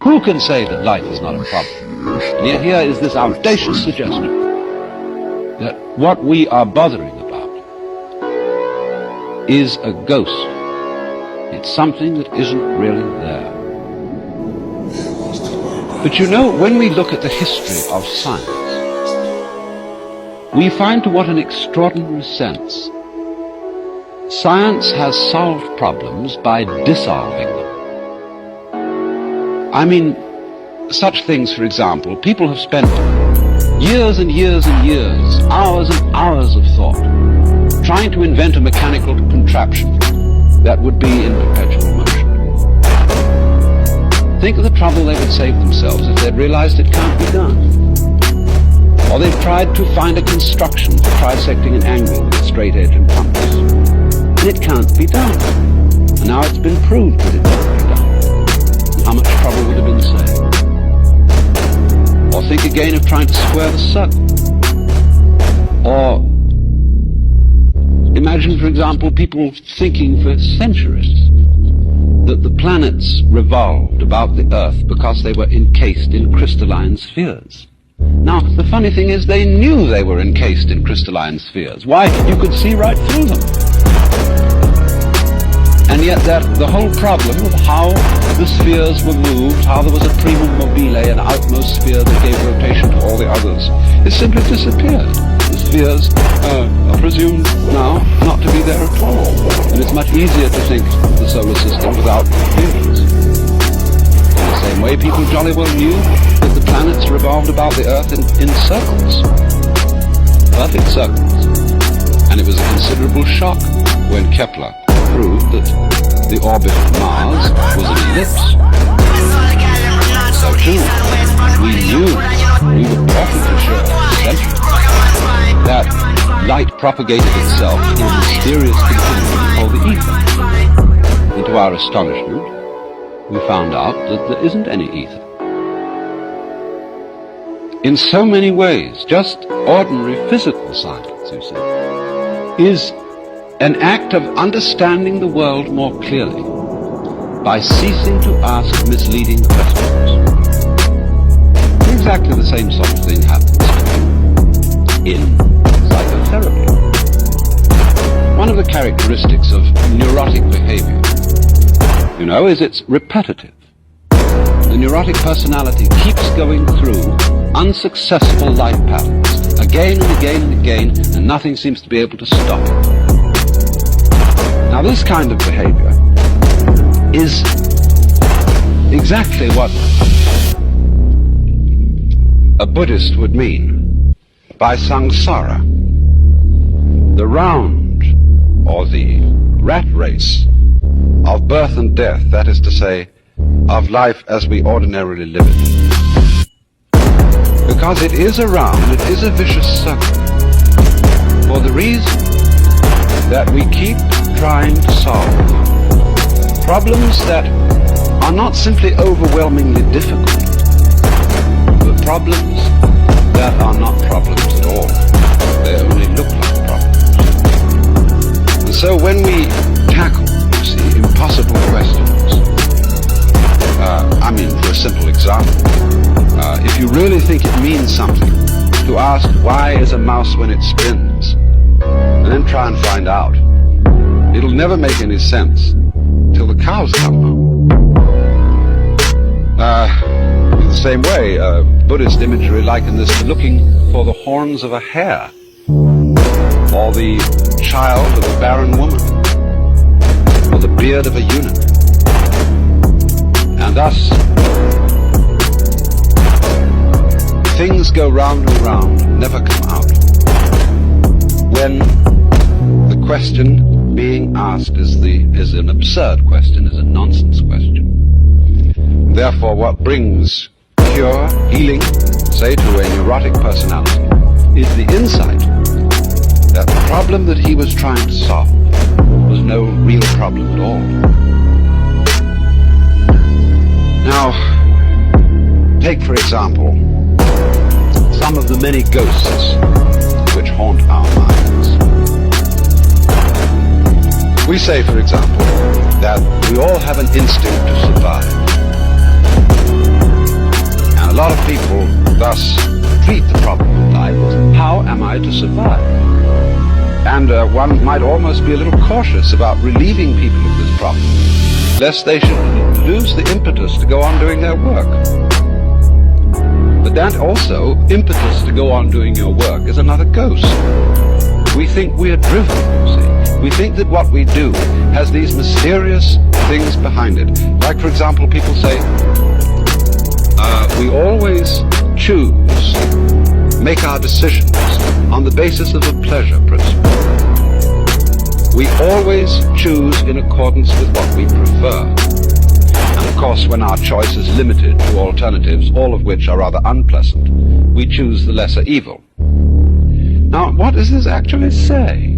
Who can say that light is not a problem? And yet here is this audacious suggestion that what we are bothering about is a ghost. It's something that isn't really there. But you know, when we look at the history of science, we find to what an extraordinary sense science has solved problems by dissolving them. I mean, such things, for example, people have spent years and years and years, hours and hours of thought, trying to invent a mechanical contraption that would be in perpetual motion. Think of the trouble they would save themselves if they'd realized it can't be done. Or they've tried to find a construction for trisecting an angle with a straight edge and compass. And it can't be done. And now it's been proved that it can't be done. And how much trouble would have been saved? Or think again of trying to square the circle. Or imagine, for example, people thinking for centuries that the planets revolved about the Earth because they were encased in crystalline spheres. Now, the funny thing is they knew they were encased in crystalline spheres. Why? You could see right through them. And yet the whole problem of how the spheres were moved, how there was a primum mobile, an outmost sphere that gave rotation to all the others, has simply disappeared. The spheres are presumed now not to be there at all. And it's much easier to think of the solar system without spheres. In the same way, people jolly well knew that the planets revolved about the Earth in circles. Perfect circles. And it was a considerable shock when Kepler proved that the orbit of Mars was an ellipse. So too, we knew, we were perfectly sure, centuries, that light propagated itself in a mysterious continuum called the ether. And to our astonishment, we found out that there isn't any ether. In so many ways, just ordinary physical science, you see, is an act of understanding the world more clearly by ceasing to ask misleading questions. Exactly the same sort of thing happens in psychotherapy. One of the characteristics of neurotic behavior, you know, is it's repetitive. The neurotic personality keeps going through unsuccessful life patterns again and again and again, and nothing seems to be able to stop it. Now, this kind of behavior is exactly what a Buddhist would mean by samsara, the round or the rat race of birth and death, that is to say, of life as we ordinarily live it. Because it is a round, it is a vicious circle, for the reason that we keep trying to solve problems that are not simply overwhelmingly difficult, but problems that are not problems at all. They only look like problems. And so when we tackle, you see, impossible questions, for a simple example, if you really think it means something to ask why is a mouse when it spins, and then try and find out, it'll never make any sense till the cows come home. In the same way, Buddhist imagery likened this to looking for the horns of a hare, or the child of a barren woman, or the beard of a eunuch. And thus, things go round and round, never come out, when the question being asked is an absurd question, is a nonsense question. Therefore, what brings cure, healing, say, to a neurotic personality, is the insight that the problem that he was trying to solve was no real problem at all. Now, take, for example, some of the many ghosts which haunt our minds. We say, for example, that we all have an instinct to survive. I to survive. And one might almost be a little cautious about relieving people of this problem, lest they should lose the impetus to go on doing their work. But that also, impetus to go on doing your work, is another ghost. We think we are driven, you see. We think that what we do has these mysterious things behind it. Like, for example, people say, we always choose, make our decisions on the basis of a pleasure principle. We always choose in accordance with what we prefer. And of course, when our choice is limited to alternatives, all of which are rather unpleasant, we choose the lesser evil. Now, what does this actually say?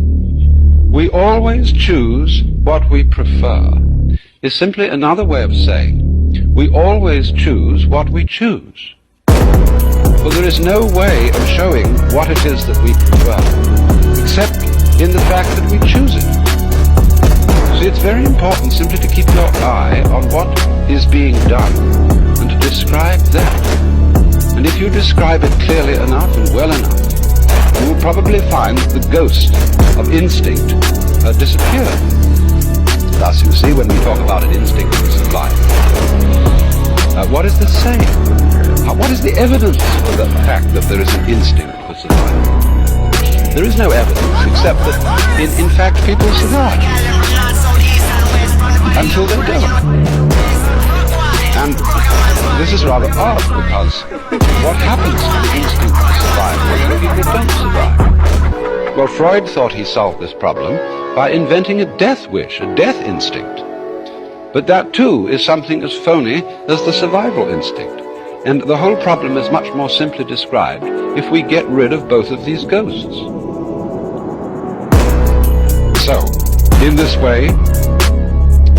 We always choose what we prefer is simply another way of saying we always choose what we choose. Well, there is no way of showing what it is that we prefer, except in the fact that we choose it. See, it's very important simply to keep your eye on what is being done and to describe that. And if you describe it clearly enough and well enough, you will probably find that the ghost of instinct disappeared. Thus, you see, when we talk about an instinct of life, what is this saying? What is the evidence for the fact that there is an instinct for survival? There is no evidence except that, in fact, people survive until they don't. And this is rather odd, because what happens to the instinct for survival when people don't survive? Well, Freud thought he solved this problem by inventing a death wish, a death instinct. But that, too, is something as phony as the survival instinct. And the whole problem is much more simply described if we get rid of both of these ghosts. So, in this way,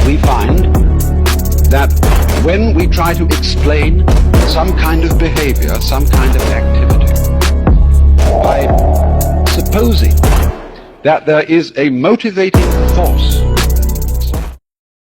we find that when we try to explain some kind of behavior, some kind of activity, by supposing that there is a motivating force